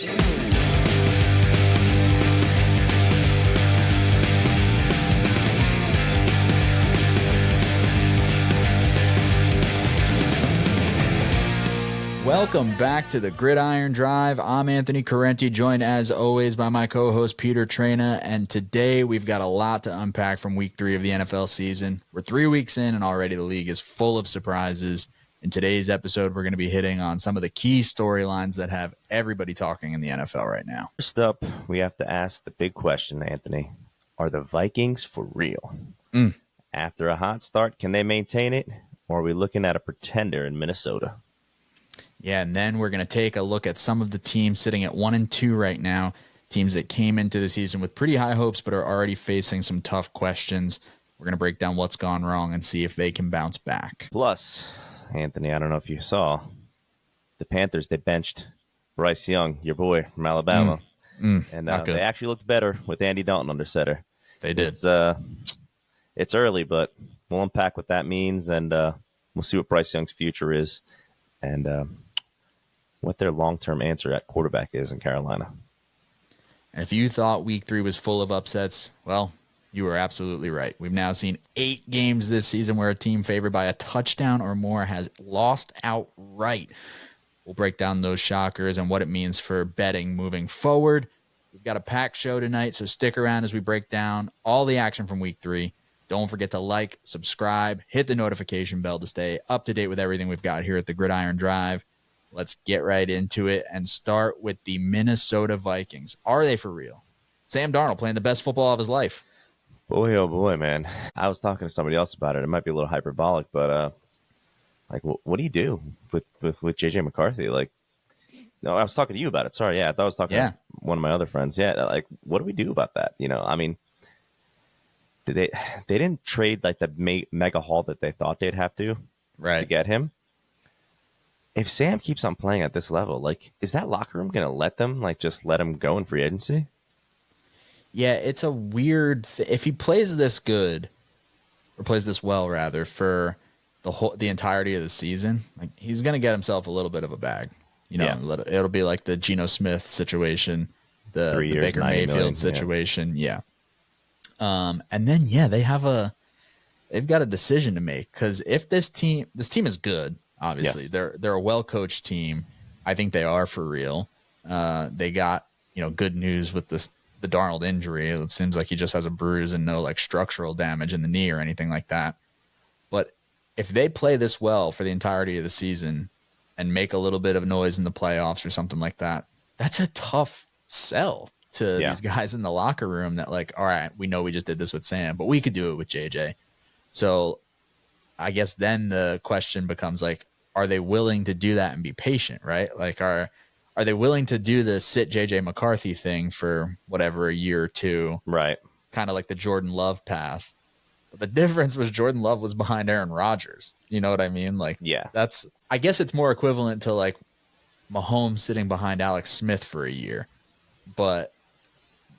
Welcome back to the Gridiron Drive. I'm Anthony Correnti, joined as always by my co-host Peter Traina, and today we've got a lot to unpack from Week 3 of the NFL season. We're 3 weeks in, and already the league is full of surprises. In today's episode, we're going to be hitting on some of the key storylines that have everybody talking in the NFL right now. First up, we have to ask the big question, Anthony. Are the Vikings for real? After a hot start, can they maintain it? Or are we looking at a pretender in Minnesota? Yeah, and then we're going to take a look at some of the teams sitting at 1-2 right now, teams that came into the season with pretty high hopes but are already facing some tough questions. We're going to break down what's gone wrong and see if they can bounce back. Plus, Anthony, I don't know if you saw, the Panthers, they benched Bryce Young, your boy from Alabama. And they actually looked better with Andy Dalton under center. They did. It's early, but we'll unpack what that means, and we'll see what Bryce Young's future is and what their long-term answer at quarterback is in Carolina. And if you thought Week 3 was full of upsets, well, you were absolutely right. We've now seen 8 games this season where a team favored by a touchdown or more has lost outright. We'll break down those shockers and what it means for betting moving forward. We've got a packed show tonight, so stick around as we break down all the action from Week 3. Don't forget to like, subscribe, hit the notification bell to stay up to date with everything we've got here at the Gridiron Drive. Let's get right into it and start with the Minnesota Vikings. Are they for real? Sam Darnold playing the best football of his life. Boy, oh boy, man. I was talking to somebody else about it. It might be a little hyperbolic, but what do you do with J.J. McCarthy? No, I was talking to you about it. Sorry, yeah. I thought I was talking to one of my other friends. Yeah, what do we do about that? I mean, they didn't trade the mega haul that they thought they'd have to get him. If Sam keeps on playing at this level, is that locker room going to let them, just let him go in free agency? Yeah, it's a weird if he plays this good, or plays this well, rather, for the entirety of the season, he's going to get himself a little bit of a bag. It'll be like the Geno Smith situation, the Baker Mayfield situation. Yeah. And then, they've got a decision to make, because if this team is good. Obviously, they're a well-coached team. I think they are for real. They got good news with the Darnold injury. It seems like he just has a bruise and no structural damage in the knee or anything like that. But if they play this well for the entirety of the season and make a little bit of noise in the playoffs or something like that, that's a tough sell to these guys in the locker room. That all right, we know we just did this with Sam, but we could do it with JJ. So I guess then the question becomes are they willing to do that and be patient, right? Are they willing to do the sit JJ McCarthy thing for whatever, a year or two? Right. Kind of like the Jordan Love path. But the difference was Jordan Love was behind Aaron Rodgers. You know what I mean? I guess it's more equivalent to Mahomes sitting behind Alex Smith for a year. But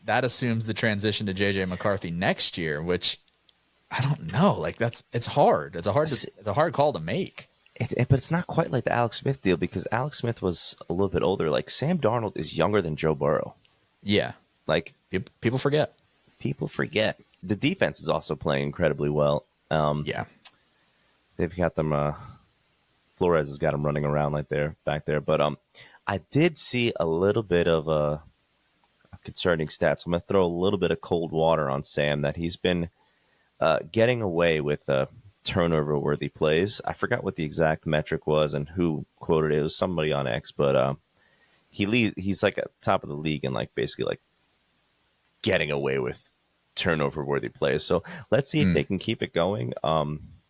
that assumes the transition to JJ McCarthy next year, which I don't know. It's hard. It's a hard call to make. But it's not quite like the Alex Smith deal, because Alex Smith was a little bit older. Sam Darnold is younger than Joe Burrow. Yeah. People forget. People forget. The defense is also playing incredibly well. They've got them. Flores has got them running around back there. But I did see a little bit of a concerning stats. I'm going to throw a little bit of cold water on Sam, that he's been getting away with turnover-worthy plays. I forgot what the exact metric was and who quoted it. It was somebody on X, but he's at top of the league in basically getting away with turnover-worthy plays. So let's see if they can keep it going.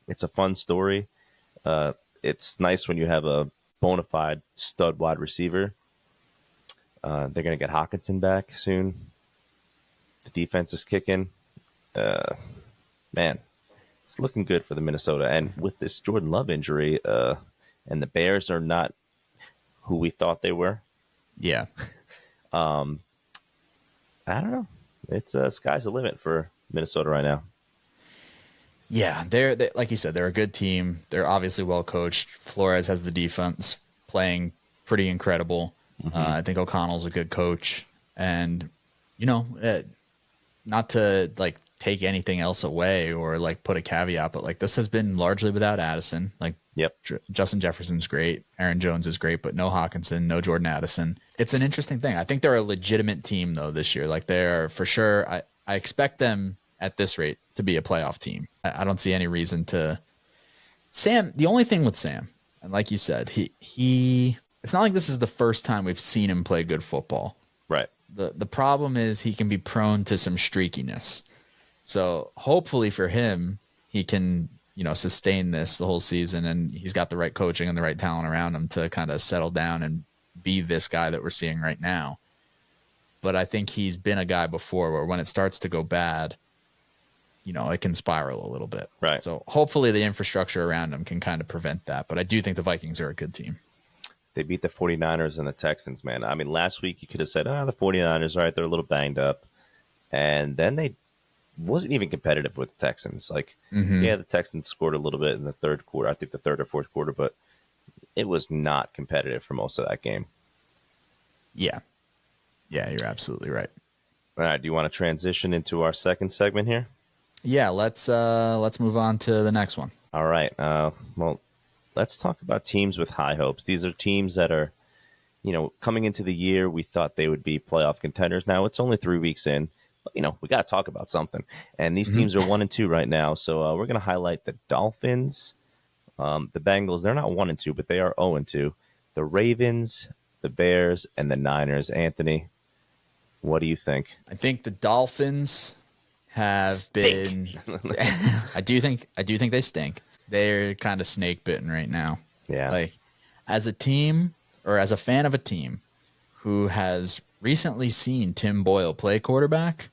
It's a fun story. It's nice when you have a bona fide stud wide receiver. They're going to get Hawkinson back soon. The defense is kicking. Man, it's looking good for the Minnesota. And with this Jordan Love injury, and the Bears are not who we thought they were. Yeah. I don't know. It's sky's the limit for Minnesota right now. Yeah, they're like you said, they're a good team. They're obviously well coached. Flores has the defense playing pretty incredible. I think O'Connell's a good coach, and you know, not to like take anything else away or like put a caveat, but like this has been largely without Addison. Like, Yep. Justin Jefferson's great, Aaron Jones is great, but no Hawkinson, no Jordan Addison. It's an interesting thing. I think they're a legitimate team though this year. Like they're for sure. I expect them at this rate to be a playoff team. I don't see any reason to. Sam, the only thing with Sam, and like you said, he it's not like this is the first time we've seen him play good football. Right. The problem is he can be prone to some streakiness. So hopefully for him, he can, you know, sustain this the whole season, and he's got the right coaching and the right talent around him to kind of settle down and be this guy that we're seeing right now. But I think he's been a guy before where when it starts to go bad, you know, it can spiral a little bit. Right. So hopefully the infrastructure around him can kind of prevent that. But I do think the Vikings are a good team. They beat the 49ers and the Texans, man. I mean, last week you could have said, the 49ers, all right, they're a little banged up. And then they wasn't even competitive with the Texans. Like, yeah, the Texans scored a little bit in the third quarter. I think the third or fourth quarter, but it was not competitive for most of that game. Yeah. Yeah, you're absolutely right. All right, do you want to transition into our second segment here? Yeah, let's move on to the next one. All right. Well, let's talk about teams with high hopes. These are teams that are, you know, coming into the year, we thought they would be playoff contenders. Now it's only 3 weeks in, but, you know, we got to talk about something. And these teams are 1-2 right now. So we're going to highlight the Dolphins, the Bengals. They're not 1-2, but they are 0-2. The Ravens, the Bears, and the Niners. Anthony, what do you think? I think the Dolphins have been. I do think they stink. They're kind of snake bitten right now. Yeah. Like, as a team or as a fan of a team who has recently seen Tim Boyle play quarterback,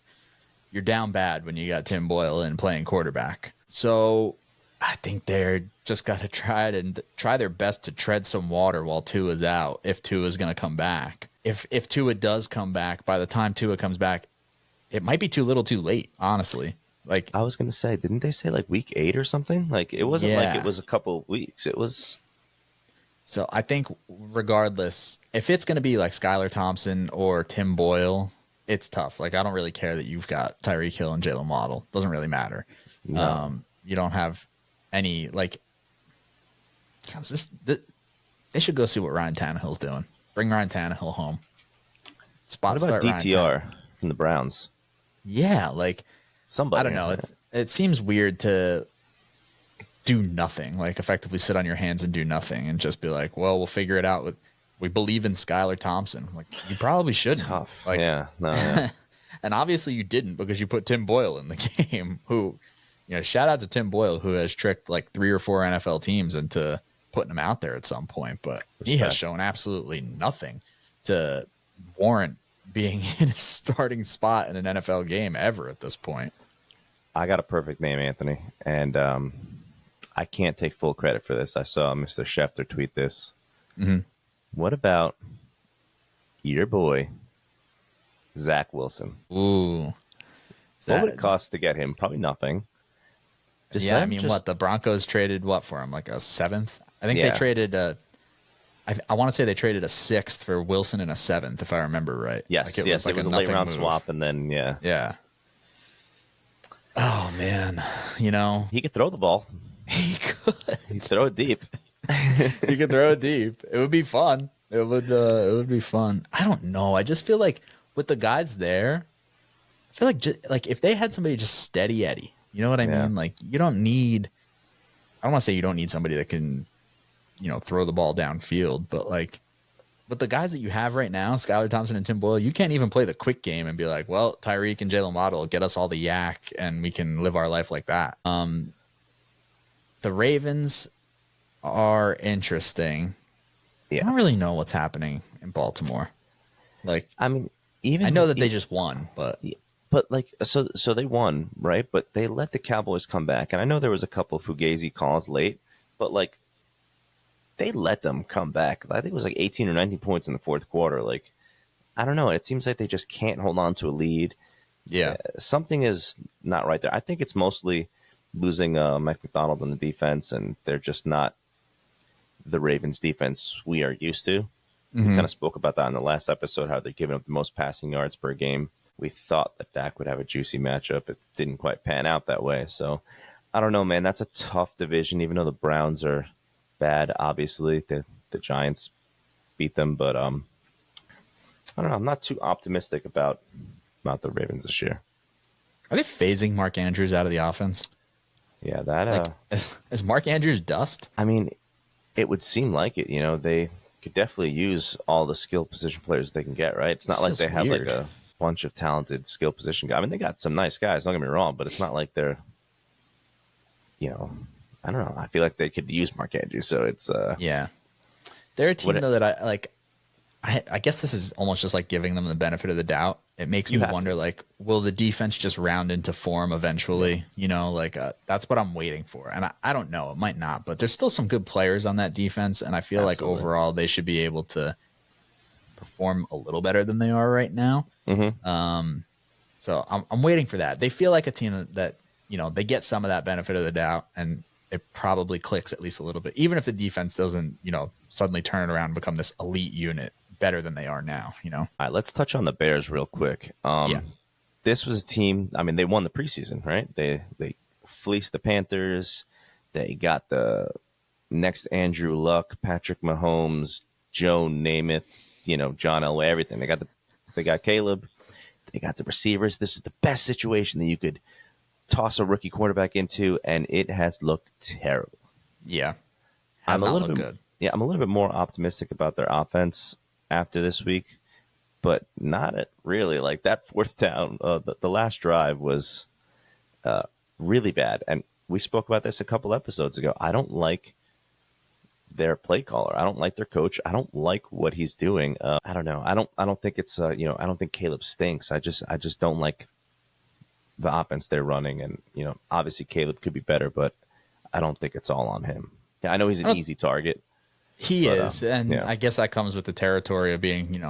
you're down bad when you got Tim Boyle in playing quarterback. So I think they're just got to try their best to tread some water while Tua's out. If Tua's going to come back, if Tua does come back, by the time Tua comes back, it might be too little, too late. Honestly, like I was going to say, didn't they say like week 8 or something? Like it wasn't like it was a couple weeks. It was. So I think regardless, if it's going to be like Skylar Thompson or Tim Boyle, it's tough. Like I don't really care that you've got Tyreek Hill and Jalen Waddle. Doesn't really matter. No. You don't have any like. They should go see what Ryan Tannehill's doing. Bring Ryan Tannehill home. What about DTR from the Browns? Yeah, like somebody. I don't know. It seems weird to do nothing, like effectively sit on your hands and do nothing and just be like, well, we'll figure it out. We believe in Skylar Thompson. Like you probably shouldn't. Tough. Like, yeah. No. Yeah. And obviously you didn't because you put Tim Boyle in the game. Who, you know, shout out to Tim Boyle who has tricked like 3 or 4 NFL teams into putting him out there at some point, but he has shown absolutely nothing to warrant being in a starting spot in an NFL game ever at this point. I got a perfect name, Anthony, and I can't take full credit for this. I saw Mr. Schefter tweet this. Mm-hmm. What about your boy, Zach Wilson? Ooh. What would it cost to get him? Probably nothing. I mean, what? The Broncos traded what for him? Like a 7th? I think they traded I want to say they traded a 6th for Wilson and a 7th, if I remember right. Yes, like it was a late round swap, and then yeah. Oh man, you know he could throw the ball. He could. He'd throw it deep. He could throw it deep. It would be fun. It would be fun. I don't know. I just feel like with the guys there, I feel like if they had somebody just steady Eddie, you know what I mean? Like you don't need. I don't want to say you don't need somebody that can, you know, throw the ball downfield, but like with the guys that you have right now, Skylar Thompson and Tim Boyle, you can't even play the quick game and be like, well, Tyreek and Jalen Waddle get us all the yak and we can live our life like that. The Ravens are interesting. Yeah. I don't really know what's happening in Baltimore. Like, I mean, I know that they just won, but like, so they won, right? But they let the Cowboys come back, and I know there was a couple of Fugazi calls late, but like, they let them come back. I think it was like 18 or 19 points in the fourth quarter. Like, I don't know. It seems like they just can't hold on to a lead. Yeah, something is not right there. I think it's mostly losing Mike McDonald on the defense, and they're just not the Ravens defense we are used to. We Hmm. kind of spoke about that in the last episode, how they're giving up the most passing yards per game. We thought that Dak would have a juicy matchup. It didn't quite pan out that way. So I don't know, man. That's a tough division, even though the Browns are bad. Obviously, the Giants beat them, but I don't know. I'm not too optimistic about the Ravens this year. Are they phasing Mark Andrews out of the offense? Yeah, that Like, is Mark Andrews dust? I mean, it would seem like it. They could definitely use all the skill position players they can get. Right? It's This not like feels they have like weird. a bunch of talented skill position guys. I mean, they got some nice guys. Don't get me wrong, but it's not like they're you know. I don't know. I feel like they could use Mark Andrews, so it's Yeah, they're a what team though that I like. I guess this is almost just like giving them the benefit of the doubt. It makes you me have wonder, to. like, will the defense just round into form eventually? Like that's what I'm waiting for. And I don't know, it might not, but there's still some good players on that defense. And I feel like Absolutely. overall they should be able to perform a little better than they are right now. Mm-hmm. So I'm waiting for that. They feel like a team that, they get some of that benefit of the doubt and it probably clicks at least a little bit, even if the defense doesn't, suddenly turn it around and become this elite unit better than they are now. All right, let's touch on the Bears real quick. Yeah. This was a team. I mean, they won the preseason, right? They fleeced the Panthers. They got the next Andrew Luck, Patrick Mahomes, Joe Namath, John Elway, everything. They got Caleb. They got the receivers. This is the best situation that you could toss a rookie quarterback into, and it has looked terrible. Yeah. I'm Has a not little looked bit, good. yeah, I'm a little bit more optimistic about their offense after this week, but not at really. Like that fourth down, the last drive was really bad, and we spoke about this a couple episodes ago. I don't like their play caller. I don't like their coach. I don't like what he's doing. I don't know. I don't think it's I don't think Caleb stinks. I just don't like the offense they're running, and obviously Caleb could be better, but I don't think it's all on him. Yeah, I know he's I an don't easy target, He but is, and yeah, I guess that comes with the territory of being,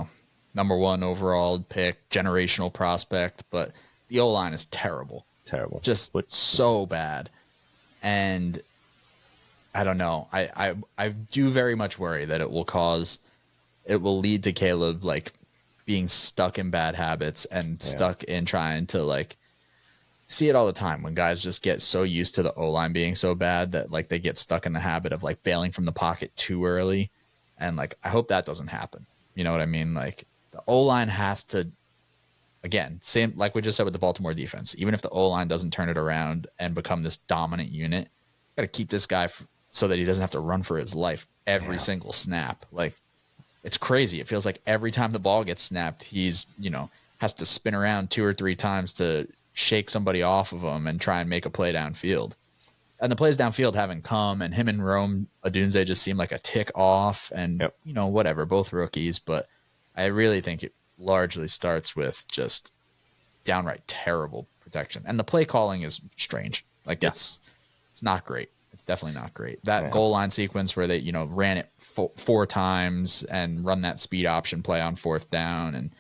number one overall pick, generational prospect. But the O line is terrible, terrible. just But so bad, and I don't know. I do very much worry that it will lead to Caleb like being stuck in bad habits and yeah, stuck in trying to like see it all the time when guys just get so used to the O line being so bad that like they get stuck in the habit of like bailing from the pocket too early. And like, I hope that doesn't happen. You know what I mean? Like the O line has to, again, same like we just said with the Baltimore defense, even if the O line doesn't turn it around and become this dominant unit, got to keep this guy so that he doesn't have to run for his life every yeah, single snap. Like it's crazy. It feels like every time the ball gets snapped, he's, has to spin around 2 or 3 times to shake somebody off of him and try and make a play downfield. And the plays downfield haven't come, and him and Rome Odunze just seem like a tick off, and yep, whatever, both rookies. But I really think it largely starts with just downright terrible protection, and the play calling is strange. Like yeah, it's not great. It's definitely not great. That yeah. goal line sequence where they ran it 4 times and run that speed option play on fourth down, and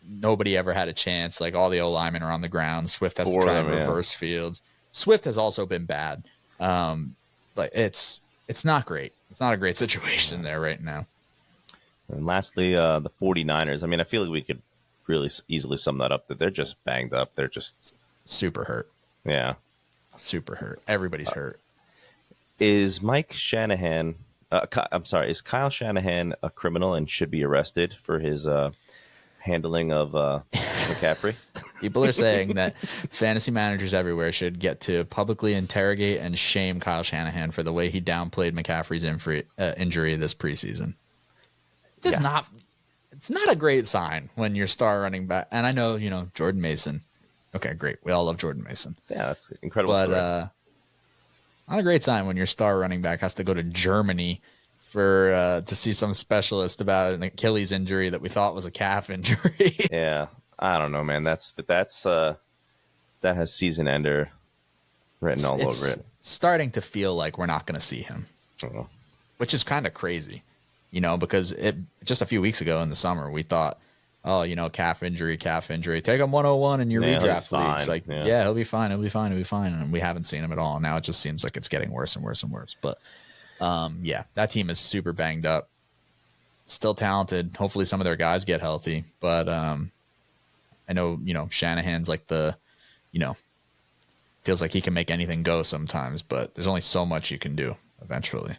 nobody ever had a chance. Like all the O linemen are on the ground. Swift has to For try and them, yeah. reverse fields. Swift has also been bad. But it's not great. It's not a great situation there right now. And lastly, the 49ers. I mean, I feel like we could really easily sum that up. That they're just banged up. They're just Super hurt. yeah. Super hurt. Everybody's hurt. Is Mike Shanahan? I'm sorry. Is Kyle Shanahan a criminal and should be arrested for his handling of McCaffrey? People are saying that fantasy managers everywhere should get to publicly interrogate and shame Kyle Shanahan for the way he downplayed McCaffrey's injury this preseason. Yeah. It's not a great sign when your star running back, and I know, Jordan Mason. Okay, great. We all love Jordan Mason. Yeah, that's an incredible But story. not a great sign when your star running back has to go to Germany for to see some specialist about an Achilles injury that we thought was a calf injury. Yeah, I don't know, man. That has season ender written all It's over it. starting to feel like we're not going to see him, Oh, which is kind of crazy, because just a few weeks ago in the summer we thought, oh, calf injury, take him 101 in your yeah, he'll be redraft leagues. fine. Like, yeah, he'll be fine, and we haven't seen him at all. Now it just seems like it's getting worse and worse and worse. But yeah, that team is super banged up. still talented. Hopefully some of their guys get healthy, but I know, Shanahan's like you know, feels like he can make anything go sometimes, but there's only so much you can do eventually.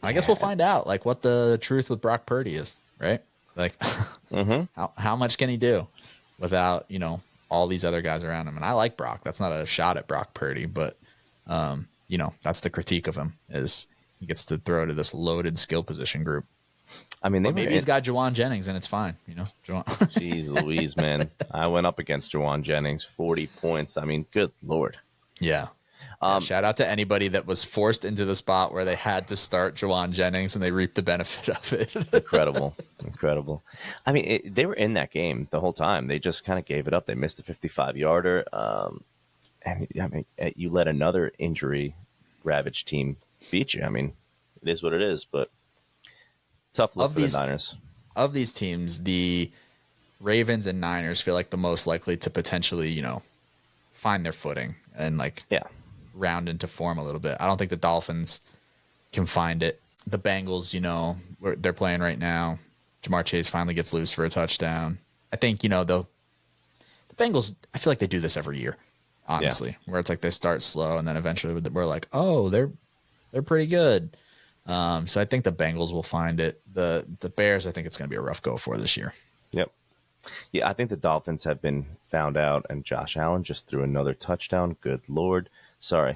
I guess we'll find out like what the truth with Brock Purdy is, right? Like how much can he do without, all these other guys around him? And I like Brock. That's not a shot at Brock Purdy, but that's the critique of him is he gets to throw to this loaded skill position group. I mean, but maybe he's got Jawan Jennings and it's fine, Jawan. Jeez Louise, man. I went up against Jawan Jennings, 40 points. I mean, good Lord. Yeah. Shout out to anybody that was forced into the spot where they had to start Jawan Jennings and they reaped the benefit of it. Incredible. I mean, they were in that game the whole time. They just kind of gave it up. They missed the 55-yarder. And I mean, you let another injury ravaged team beat you. I mean, it is what it is, but tough look for the Niners. Of these teams, the Ravens and Niners feel like the most likely to potentially, find their footing and round into form a little bit. I don't think the Dolphins can find it. The Bengals, they're playing right now. Jamar Chase finally gets loose for a touchdown. I think, the Bengals, I feel like they do this every year, honestly, where it's like they start slow and then eventually we're like, oh, they're pretty good. So I think the Bengals will find it. The Bears, I think it's going to be a rough go for this year. Yep. Yeah, I think the Dolphins have been found out, and Josh Allen just threw another touchdown. Good Lord. Sorry.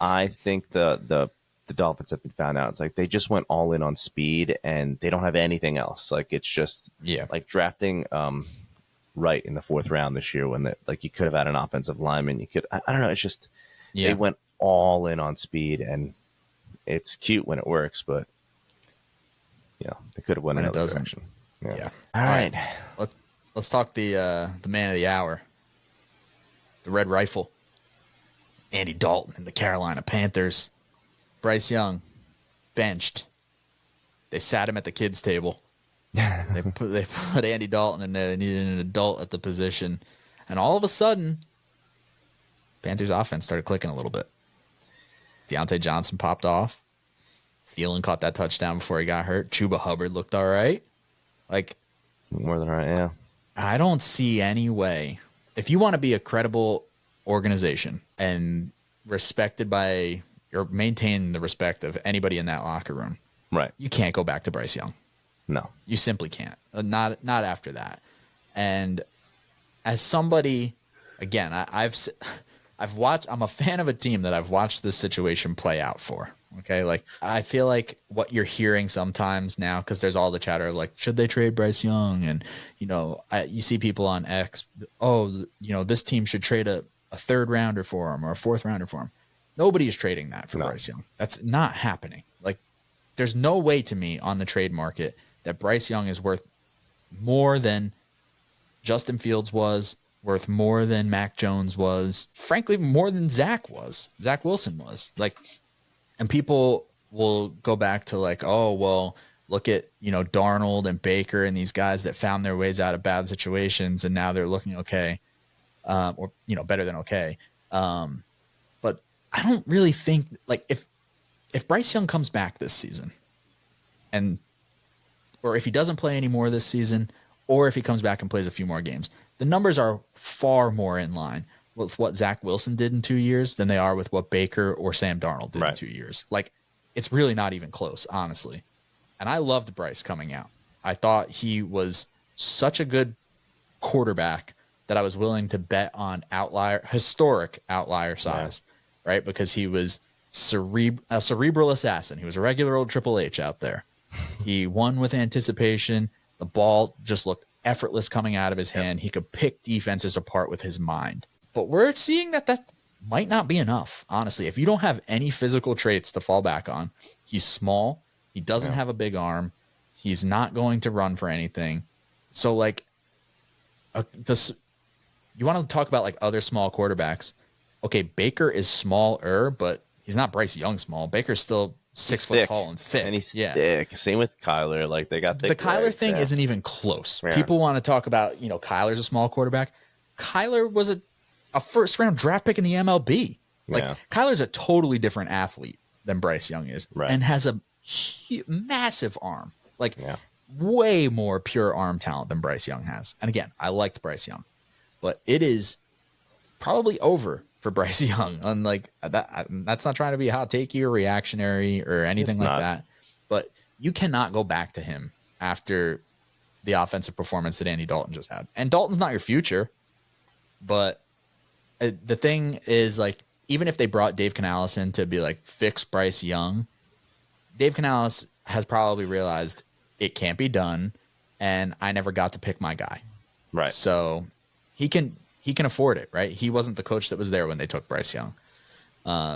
I think the Dolphins have been found out. It's like they just went all in on speed, and they don't have anything else. Like it's just like drafting right in the 4th round this year when you could have had an offensive lineman. You could I don't know. It's just they went all in on speed, and it's cute when it works, but they could have went another direction. Yeah. All right. Let's talk the man of the hour, the Red Rifle, Andy Dalton and the Carolina Panthers. Bryce Young benched. They sat him at the kids' table. They put Andy Dalton in there. They needed an adult at the position, and all of a sudden, Panthers offense started clicking a little bit. Deontay Johnson popped off. Thielen caught that touchdown before he got hurt. Chuba Hubbard looked all right. More than right, yeah. I don't see any way. If you want to be a credible organization and respected by or maintain the respect of anybody in that locker room, right, you can't go back to Bryce Young. No, you simply can't. Not after that. And as somebody, again, I've watched. I'm a fan of a team that I've watched this situation play out for. Okay, I feel like what you're hearing sometimes now, because there's all the chatter should they trade Bryce Young, and you see people on X, this team should trade a 3rd rounder for him or a 4th rounder for him. Nobody is trading that for Bryce Young. That's not happening. There's no way to me on the trade market that Bryce Young is worth more than Justin Fields was, worth more than Mac Jones was, frankly, more than Zach Wilson was. And people will go back to look at, Darnold and Baker and these guys that found their ways out of bad situations and now they're looking okay, or, better than okay. But I don't really think if Bryce Young comes back this season or if he doesn't play anymore this season, or if he comes back and plays a few more games, the numbers are far more in line with what Zach Wilson did in 2 years than they are with what Baker or Sam Darnold did in 2 years. It's really not even close, honestly. And I loved Bryce coming out. I thought he was such a good quarterback that I was willing to bet on historic outlier size, right? Because he was a cerebral assassin. He was a regular old Triple H out there. He won with anticipation. The ball just looked effortless coming out of his hand. He could pick defenses apart with his mind. But we're seeing that might not be enough, honestly. If you don't have any physical traits to fall back on, he's small. He doesn't have a big arm. He's not going to run for anything. So, you want to talk about other small quarterbacks. Okay, Baker is smaller, but he's not Bryce Young small. Baker's still 6 foot tall and thick. And he's thick. Same with Kyler. They got thick. The Kyler thing isn't even close. Yeah. People want to talk about, Kyler's a small quarterback. Kyler was a 1st round draft pick in the MLB. Kyler's a totally different athlete than Bryce Young is, and has a massive arm. Like Yeah. way more pure arm talent than Bryce Young has. And again, I liked Bryce Young, but it is probably over for Bryce Young. Unlike that, that's not trying to be hot takey or reactionary or anything It's like not. that. But you cannot go back to him after the offensive performance that Andy Dalton just had. And Dalton's not your future, but the thing is, like, even if they brought Dave Canales in to be like fix Bryce Young, Dave Canales has probably realized it can't be done, and I never got to pick my guy. Right. So he can afford it, right? He wasn't the coach that was there when they took Bryce Young.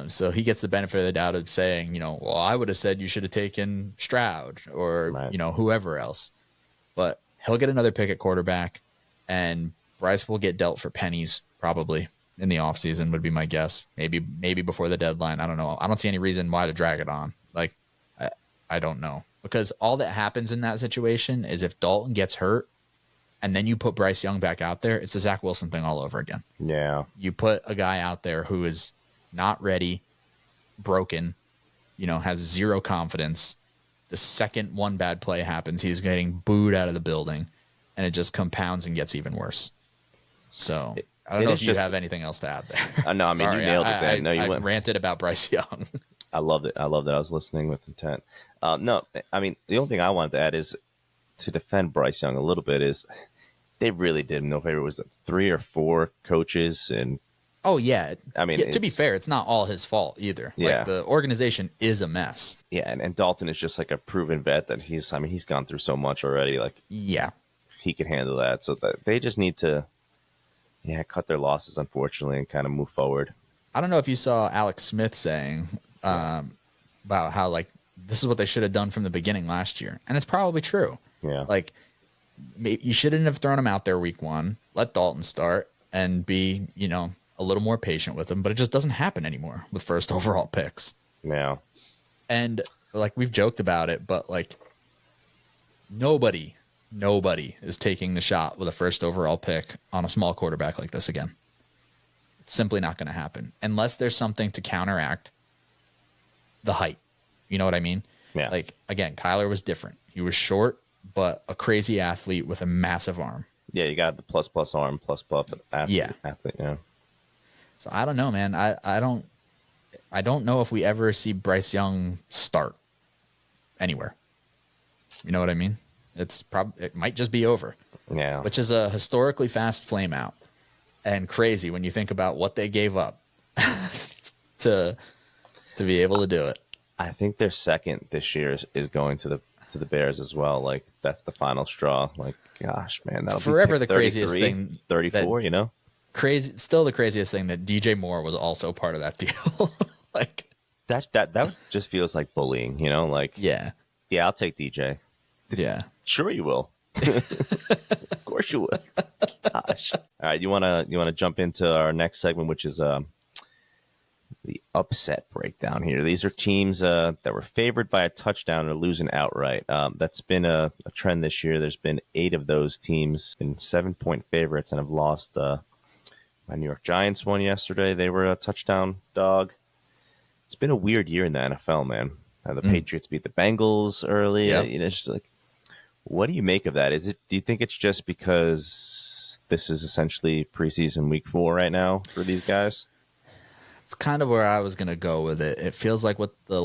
So he gets the benefit of the doubt of saying, well, I would have said you should have taken Stroud or, Right. Whoever else. But he'll get another pick at quarterback, and Bryce will get dealt for pennies probably in the offseason would be my guess. Maybe before the deadline. I don't know. I don't see any reason why to drag it on. Like, I don't know. Because all that happens in that situation is if Dalton gets hurt and then you put Bryce Young back out there, it's the Zach Wilson thing all over again. Yeah. You put a guy out there who is not ready, broken, has zero confidence. The second one bad play happens, he's getting booed out of the building, and it just compounds and gets even worse. So I don't know if you have anything else to add there. No, I mean, Sorry, you nailed it there. No, I you went. ranted about Bryce Young. I loved it. I loved it. I was listening with intent. No, I mean, the only thing I wanted to add is to defend Bryce Young a little bit is they really did him no favor. It was 3 or 4 coaches, and oh yeah, I mean, yeah, to be fair, it's not all his fault either. Yeah. Like, the organization is a mess. yeah, and Dalton is just like a proven vet that he's gone through so much already. Like, Yeah, he can handle that. So that they just need to, cut their losses, unfortunately, and kind of move forward. I don't know if you saw Alex Smith saying about how, like, this is what they should have done from the beginning last year, and it's probably true. Yeah. Like, you shouldn't have thrown him out there week 1. Let Dalton start and be, a little more patient with him. But it just doesn't happen anymore with first overall picks. Yeah. And, like, we've joked about it, but, like, nobody is taking the shot with a first overall pick on a small quarterback like this again. It's simply not going to happen unless there's something to counteract the height. You know what I mean? Yeah. Like, again, Kyler was different. He was short, but a crazy athlete with a massive arm. Yeah, you got the plus arm, plus athlete. Yeah. So I don't know, man. I don't know if we ever see Bryce Young start anywhere. You know what I mean? It might just be over. Yeah. Which is a historically fast flame out, and crazy when you think about what they gave up to be able to do it. I think their second this year is going to the Bears as well. Like, that's the final straw. Like, gosh, man, that'll Forever be the craziest thing. 34, Crazy, still the craziest thing that DJ Moore was also part of that deal. Like, that just feels like bullying, like, yeah, I'll take DJ. yeah. Sure you will. Of course you will. Gosh. All right, you wanna jump into our next segment, which is the upset breakdown here. These are teams that were favored by a touchdown or losing outright. That's been a trend this year. There's been 8 of those teams in 7-point favorites and have lost. My New York Giants won yesterday. They were a touchdown dog. It's been a weird year in the NFL, man. The Patriots beat the Bengals early. Yep. It's just like, what do you make of that? Do you think it's just because this is essentially preseason week 4 right now for these guys? It's kind of where I was going to go with it. It feels like with the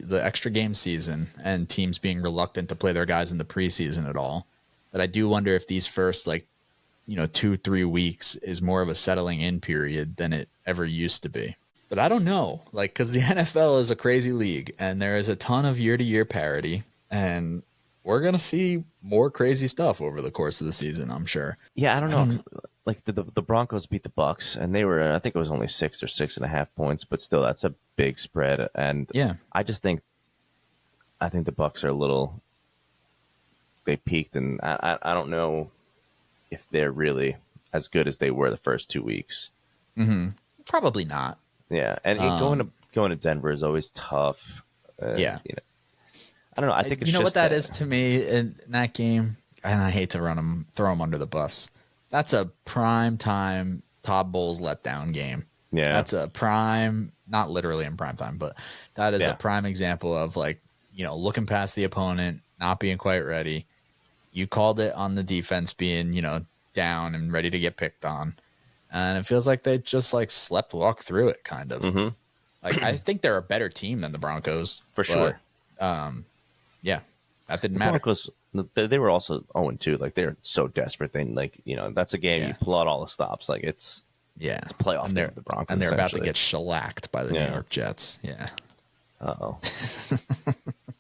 the extra game season and teams being reluctant to play their guys in the preseason at all, that I do wonder if these first 2-3 weeks is more of a settling in period than it ever used to be. But I don't know, because the NFL is a crazy league and there is a ton of year-to-year parity, and we're going to see more crazy stuff over the course of the season, I'm sure. Yeah, I don't know. Like, the Broncos beat the Bucks, and they were, I think it was only 6 or 6.5 points, but still, that's a big spread. And yeah, I think the Bucks are a little, they peaked, and I don't know if they're really as good as they were the first 2 weeks. Mm-hmm. Probably not. Yeah, and going to Denver is always tough. Yeah. I don't know. I think it's what just that is to me in that game, and I hate to throw them under the bus. That's a prime time Todd Bowles letdown game. Yeah, that's a prime, not literally in prime time, but that is a prime example of looking past the opponent, not being quite ready. You called it on the defense being, down and ready to get picked on. And it feels like they just like slept walk through it kind of. Mm-hmm. Like I think they're a better team than the Broncos. For sure. Yeah, that didn't The matter. Broncos, they were also 0-2. Like, they're so desperate. That's a game you pull out all the stops. Like, it's a playoff game for the Broncos. And they're about to get shellacked by the New York Jets. Yeah. Uh-oh.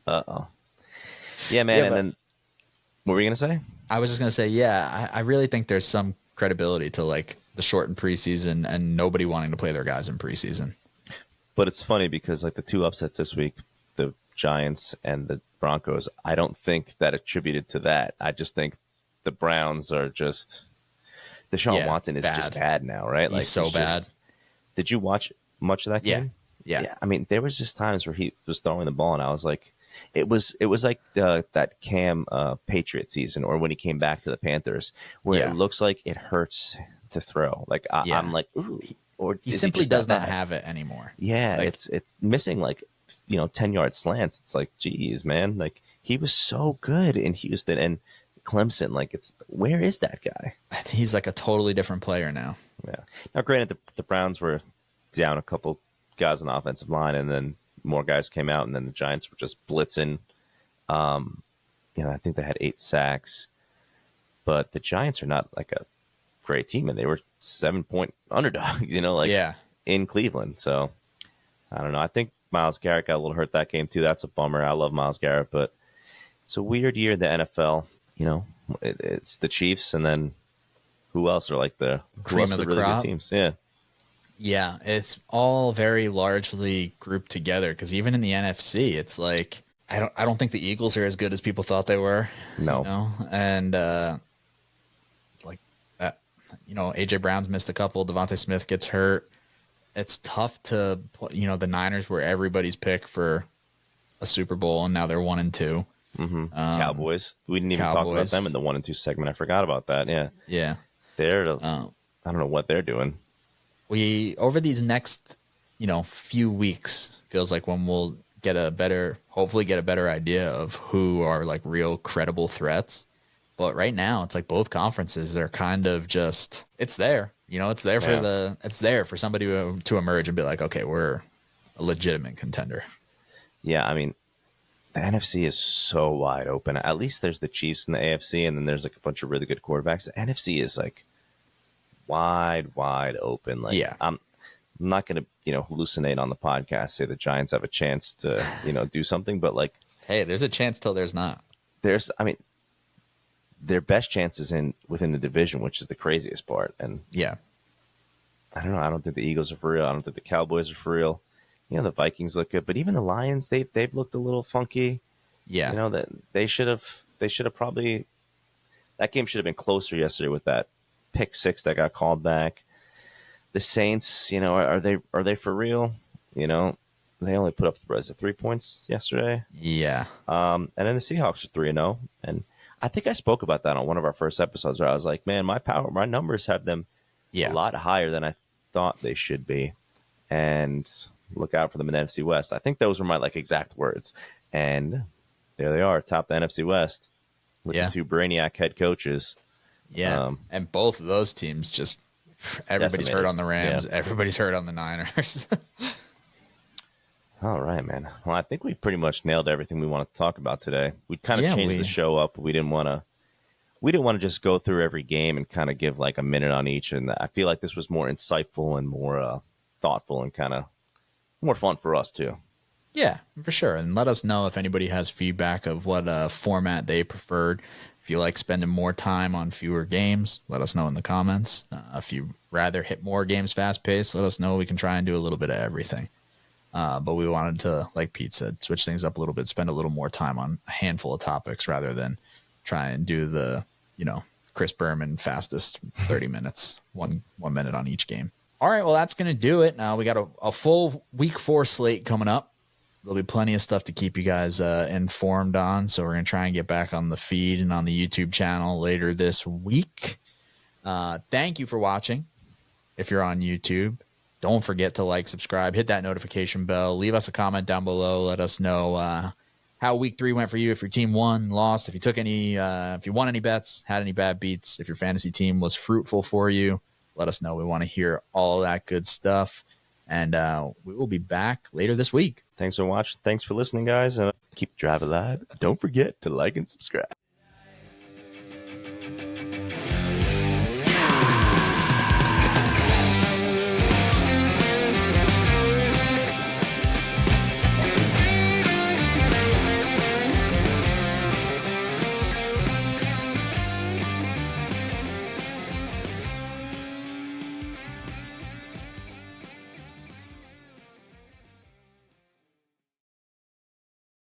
Uh-oh. Yeah, man. Yeah, and then, what were you going to say? I was just going to say, I really think there's some credibility to like the shortened preseason and nobody wanting to play their guys in preseason. But it's funny because like the two upsets this week, the Giants and the Broncos, I don't think that attributed to that. I just think the Browns are just Deshaun Watson is just bad now, right? He's so bad. Did you watch much of that game? Yeah. I mean, there was just times where he was throwing the ball, and I was like, it was like that Cam Patriot season, or when he came back to the Panthers, where it looks like it hurts to throw. Like I'm like, ooh. Or he simply does not have it anymore. Yeah, like, it's missing 10-yard slants. It's like, geez, man, like he was so good in Houston and Clemson. Like, where is that guy? He's like a totally different player now. Yeah. Now, granted, the Browns were down a couple guys on the offensive line, and then more guys came out, and then the Giants were just blitzing. I think they had 8 sacks, but the Giants are not like a great team, and they were 7-point underdogs, in Cleveland. So I don't know. I think Myles Garrett got a little hurt that game too. That's a bummer. I love Myles Garrett, but it's a weird year in the NFL. It's the Chiefs, and then who else are like the cream of the really crop? Good teams? Yeah. Yeah, it's all very largely grouped together because even in the NFC, it's like I don't think the Eagles are as good as people thought they were. No. And AJ Brown's missed a couple. Devontae Smith gets hurt. It's tough to the Niners were everybody's pick for a Super Bowl, and now they're 1-2. Mm-hmm. Cowboys. We didn't even talk about them in the 1 and 2 segment. I forgot about that. Yeah. Yeah. They're I don't know what they're doing. We over these next few weeks feels like when we'll hopefully get a better idea of who are like real credible threats. But right now it's like both conferences are kind of just it's there. It's there for somebody to emerge and be like, okay, we're a legitimate contender. Yeah, I mean, the NFC is so wide open. At least there's the Chiefs and the AFC, and then there's like a bunch of really good quarterbacks. The NFC is like wide open. Like, yeah. I'm not going to, hallucinate on the podcast, say the Giants have a chance to, do something, but like, hey, there's a chance till there's not. Their best chances within the division, which is the craziest part. And yeah, I don't know. I don't think the Eagles are for real. I don't think the Cowboys are for real. The Vikings look good, but even the Lions, they've looked a little funky. Yeah, that they should have probably, that game should have been closer yesterday with that pick 6 that got called back. The Saints, are they for real? They only put up 3 points yesterday. Yeah. And then the Seahawks are 3-0, and I think I spoke about that on one of our first episodes where I was like, man, my numbers have them a lot higher than I thought they should be, and look out for them in the NFC West. I think those were my exact words, and there they are, top the NFC West with the 2 brainiac head coaches. Yeah, and both of those teams just everybody's hurt on the Rams. Yeah. Everybody's hurt on the Niners. All right, man. Well, I think we pretty much nailed everything we wanted to talk about today. We kind of changed the show up. We didn't want to just go through every game and kind of give like a minute on each. And I feel like this was more insightful and more thoughtful and kind of more fun for us too. Yeah, for sure. And let us know if anybody has feedback of what format they preferred. If you like spending more time on fewer games, let us know in the comments. If you rather hit more games fast paced, let us know. We can try and do a little bit of everything. But we wanted to, like Pete said, switch things up a little bit, spend a little more time on a handful of topics rather than try and do the, Chris Berman fastest 30 minutes, one minute on each game. All right, well, that's going to do it. Now we got a full week 4 slate coming up. There'll be plenty of stuff to keep you guys informed on. So we're going to try and get back on the feed and on the YouTube channel later this week. Thank you for watching. If you're on YouTube, don't forget to like, subscribe, hit that notification bell, leave us a comment down below. Let us know how week 3 went for you. If your team won, lost, if you took any, if you won any bets, had any bad beats, if your fantasy team was fruitful for you, let us know. We want to hear all that good stuff. And we will be back later this week. Thanks for watching. Thanks for listening, guys. And keep the drive alive. Don't forget to like and subscribe.